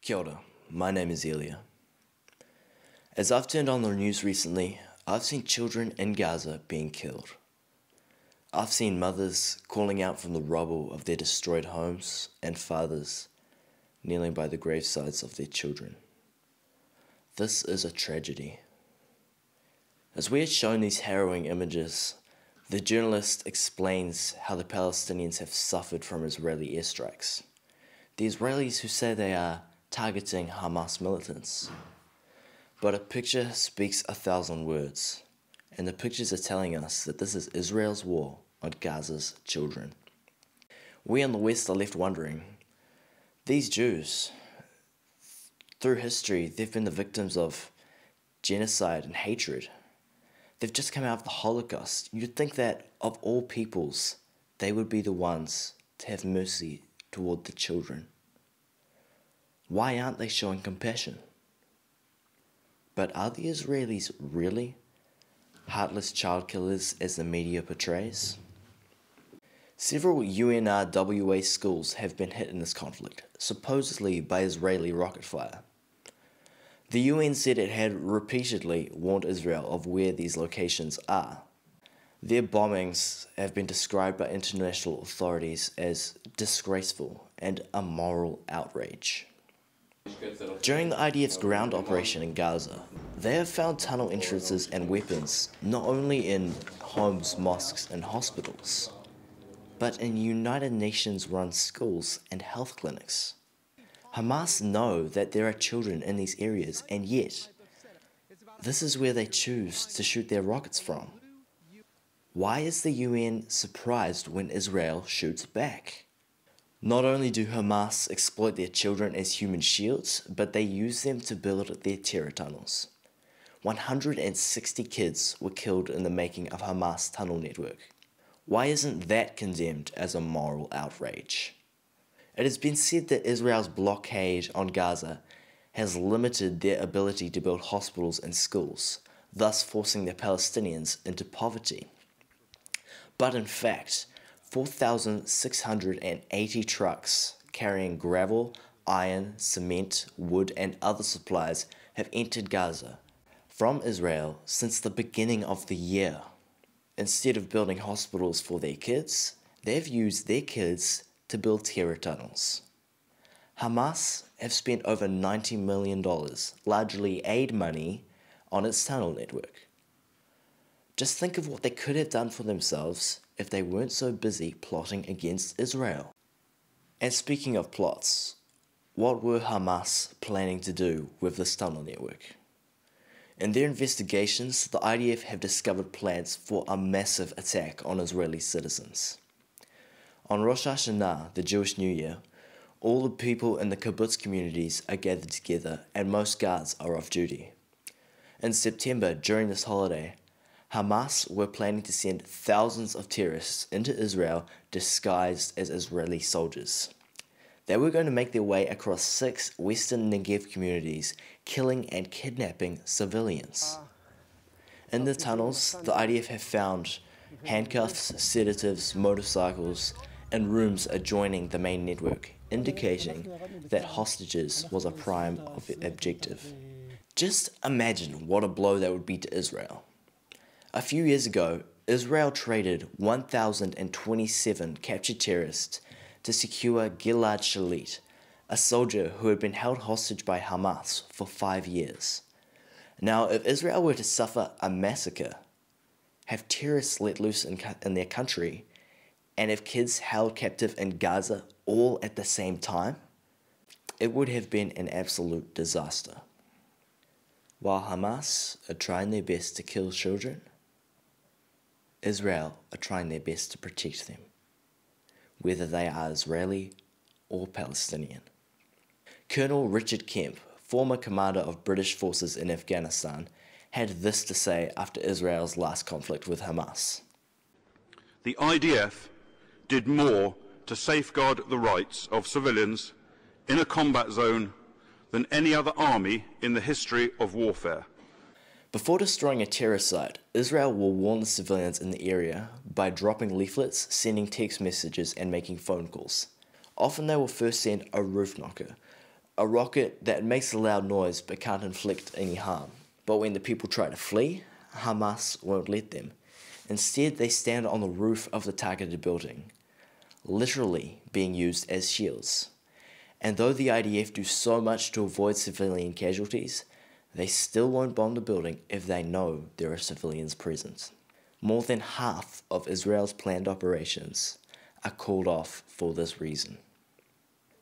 Kia ora, my name is Elia. As I've turned on the news recently, I've seen children in Gaza being killed. I've seen mothers calling out from the rubble of their destroyed homes and fathers kneeling by the gravesides of their children. This is a tragedy. As we are shown these harrowing images, the journalist explains how the Palestinians have suffered from Israeli airstrikes. The Israelis who say they are targeting Hamas militants. But a picture speaks 1,000 words, and the pictures are telling us that this is Israel's war on Gaza's children. We in the West are left wondering, these Jews, through history, they've been the victims of genocide and hatred. They've just come out of the Holocaust. You'd think that, of all peoples, they would be the ones to have mercy toward the children. Why aren't they showing compassion? But are the Israelis really heartless child killers as the media portrays? Several UNRWA schools have been hit in this conflict, supposedly by Israeli rocket fire. The UN said it had repeatedly warned Israel of where these locations are. Their bombings have been described by international authorities as disgraceful and a moral outrage. During the IDF's ground operation in Gaza, they have found tunnel entrances and weapons not only in homes, mosques and hospitals, but in United Nations-run schools and health clinics. Hamas know that there are children in these areas, and yet, this is where they choose to shoot their rockets from. Why is the UN surprised when Israel shoots back? Not only do Hamas exploit their children as human shields, but they use them to build their terror tunnels. 160 kids were killed in the making of Hamas tunnel network. Why isn't that condemned as a moral outrage? It has been said that Israel's blockade on Gaza has limited their ability to build hospitals and schools, thus forcing the Palestinians into poverty. But in fact, 4,680 trucks carrying gravel, iron, cement, wood and other supplies have entered Gaza from Israel since the beginning of the year. Instead of building hospitals for their kids, they've used their kids to build terror tunnels. Hamas have spent over $90 million, largely aid money, on its tunnel network. Just think of what they could have done for themselves if they weren't so busy plotting against Israel. And speaking of plots, what were Hamas planning to do with this tunnel network? In their investigations, the IDF have discovered plans for a massive attack on Israeli citizens. On Rosh Hashanah, the Jewish New Year, all the people in the kibbutz communities are gathered together and most guards are off duty. In September, during this holiday, Hamas were planning to send thousands of terrorists into Israel disguised as Israeli soldiers. They were going to make their way across 6 western Negev communities, killing and kidnapping civilians. In the tunnels, the IDF have found handcuffs, sedatives, motorcycles, and rooms adjoining the main network, indicating that hostages was a prime objective. Just imagine what a blow that would be to Israel. A few years ago, Israel traded 1,027 captured terrorists to secure Gilad Shalit, a soldier who had been held hostage by Hamas for 5 years. Now, if Israel were to suffer a massacre, have terrorists let loose in their country, and have kids held captive in Gaza all at the same time, it would have been an absolute disaster. While Hamas are trying their best to kill children, Israel are trying their best to protect them, whether they are Israeli or Palestinian. Colonel Richard Kemp, former commander of British forces in Afghanistan, had this to say after Israel's last conflict with Hamas. The IDF did more to safeguard the rights of civilians in a combat zone than any other army in the history of warfare. Before destroying a terror site, Israel will warn the civilians in the area by dropping leaflets, sending text messages and making phone calls. Often they will first send a roof knocker, A rocket that makes a loud noise but can't inflict any harm. But when the people try to flee, Hamas won't let them. Instead, they stand on the roof of the targeted building, literally being used as shields. And though the IDF do so much to avoid civilian casualties, they still won't bomb the building if they know there are civilians present. More than half of Israel's planned operations are called off for this reason.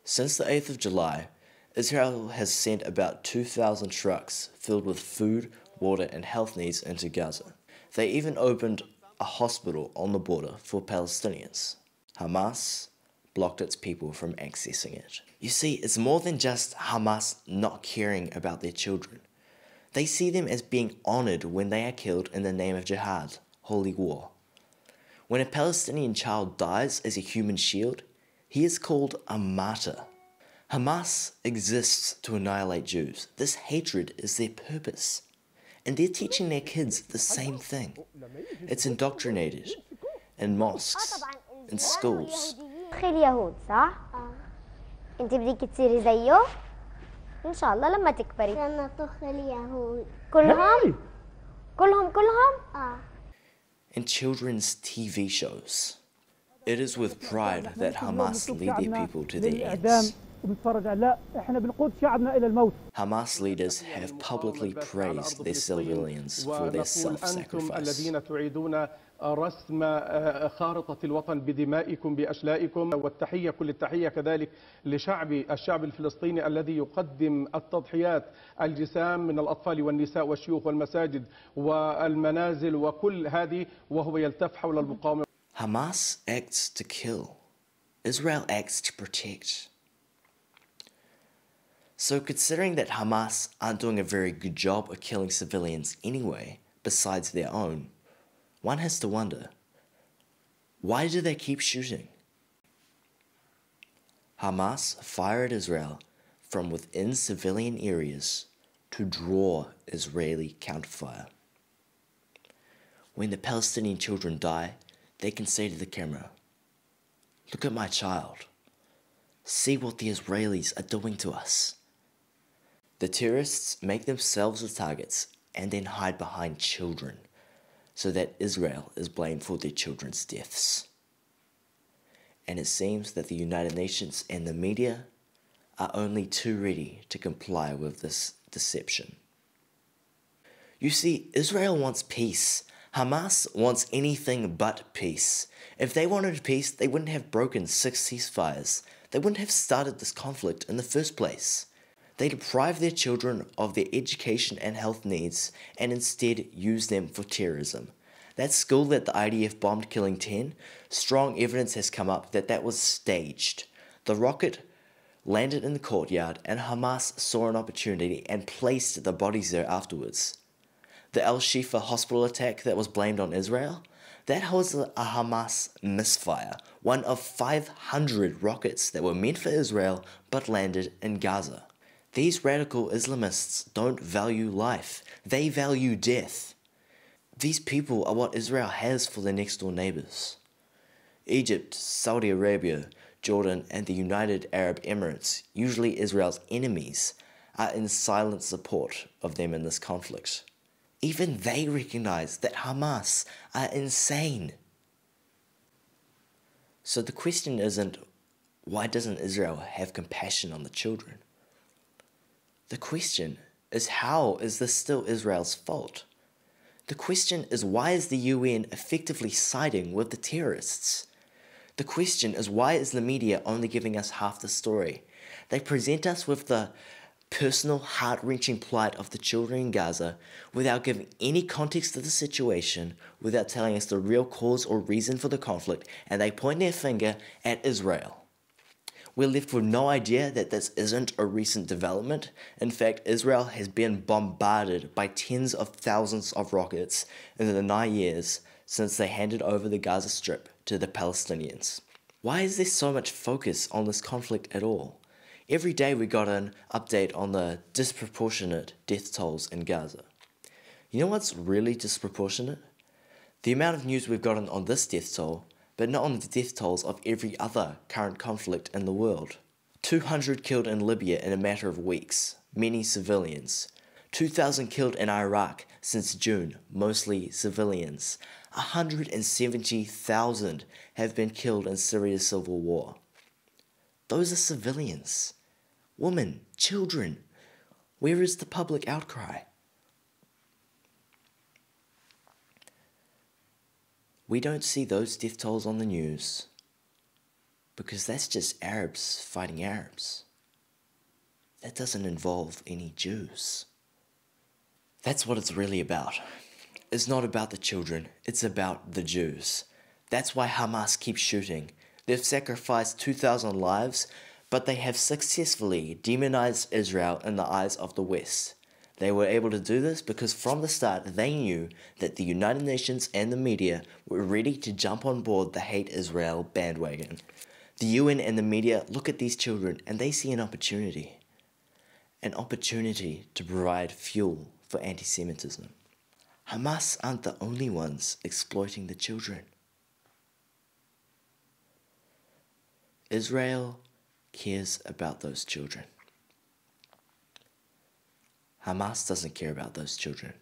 Since the 8th of July, Israel has sent about 2,000 trucks filled with food, water and health needs into Gaza. They even opened a hospital on the border for Palestinians. Hamas blocked its people from accessing it. You see, it's more than just Hamas not caring about their children. They see them as being honored when they are killed in the name of jihad, holy war. When a Palestinian child dies as a human shield, he is called a martyr. Hamas exists to annihilate Jews. This hatred is their purpose. And they're teaching their kids the same thing. It's indoctrinated in mosques, in schools. اليهود صح؟ انت بدك تصيري زيه؟ ان شاء الله لما تكبري. لما تخ اليهود. كلهم؟ In children's TV shows. It is with pride that Hamas lead their people to their ends. Hamas leaders have publicly praised their civilians for their self-sacrifice. رسم خارطة الوطن بدمائكم بأشلائكم والتحية كل التحية كذلك الشعب الفلسطيني الذي يقدم التضحيات الجسام من الأطفال والنساء والشيوخ والمساجد والمنازل وكل هذه وهو يلتف حول المقاومة. Hamas acts to kill. Israel acts to protect. So considering that Hamas aren't doing a very good job of killing civilians anyway, besides their own, one has to wonder, why do they keep shooting? Hamas fire at Israel from within civilian areas to draw Israeli counterfire. When the Palestinian children die, they can say to the camera, "Look at my child. See what the Israelis are doing to us." The terrorists make themselves the targets and then hide behind children, so that Israel is blamed for their children's deaths. And it seems that the United Nations and the media are only too ready to comply with this deception. You see, Israel wants peace. Hamas wants anything but peace. If they wanted peace, they wouldn't have broken 6 ceasefires. They wouldn't have started this conflict in the first place. They deprive their children of their education and health needs and instead use them for terrorism. That school that the IDF bombed killing 10, strong evidence has come up that that was staged. The rocket landed in the courtyard and Hamas saw an opportunity and placed the bodies there afterwards. The Al-Shifa hospital attack that was blamed on Israel, that was a Hamas misfire, one of 500 rockets that were meant for Israel but landed in Gaza. These radical Islamists don't value life, they value death. These people are what Israel has for their next door neighbors. Egypt, Saudi Arabia, Jordan, and the United Arab Emirates, usually Israel's enemies, are in silent support of them in this conflict. Even they recognize that Hamas are insane. So the question isn't, why doesn't Israel have compassion on the children? The question is, how is this still Israel's fault? The question is, why is the UN effectively siding with the terrorists? The question is, why is the media only giving us half the story? They present us with the personal, heart-wrenching plight of the children in Gaza without giving any context to the situation, without telling us the real cause or reason for the conflict, and they point their finger at Israel. We're left with no idea that this isn't a recent development. In fact, Israel has been bombarded by tens of thousands of rockets in the 9 years since they handed over the Gaza Strip to the Palestinians. Why is there so much focus on this conflict at all? Every day we got an update on the disproportionate death tolls in Gaza. You know what's really disproportionate? The amount of news we've gotten on this death toll, but not on the death tolls of every other current conflict in the world. 200 killed in Libya in a matter of weeks, many civilians. 2,000 killed in Iraq since June, mostly civilians. 170,000 have been killed in Syria's civil war. Those are civilians. Women, children. Where is the public outcry? We don't see those death tolls on the news because that's just Arabs fighting Arabs. That doesn't involve any Jews. That's what it's really about. It's not about the children, it's about the Jews. That's why Hamas keeps shooting. They've sacrificed 2,000 lives, but they have successfully demonized Israel in the eyes of the West. They were able to do this because from the start they knew that the United Nations and the media were ready to jump on board the hate Israel bandwagon. The UN and the media look at these children and they see an opportunity. An opportunity to provide fuel for anti-Semitism. Hamas aren't the only ones exploiting the children. Israel cares about those children. Hamas doesn't care about those children.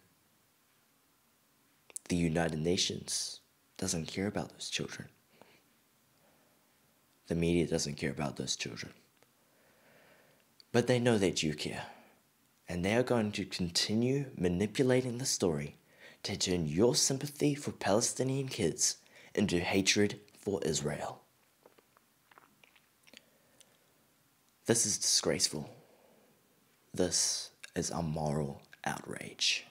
The United Nations doesn't care about those children. The media doesn't care about those children. But they know that you care. And they are going to continue manipulating the story to turn your sympathy for Palestinian kids into hatred for Israel. This is disgraceful. This is a moral outrage.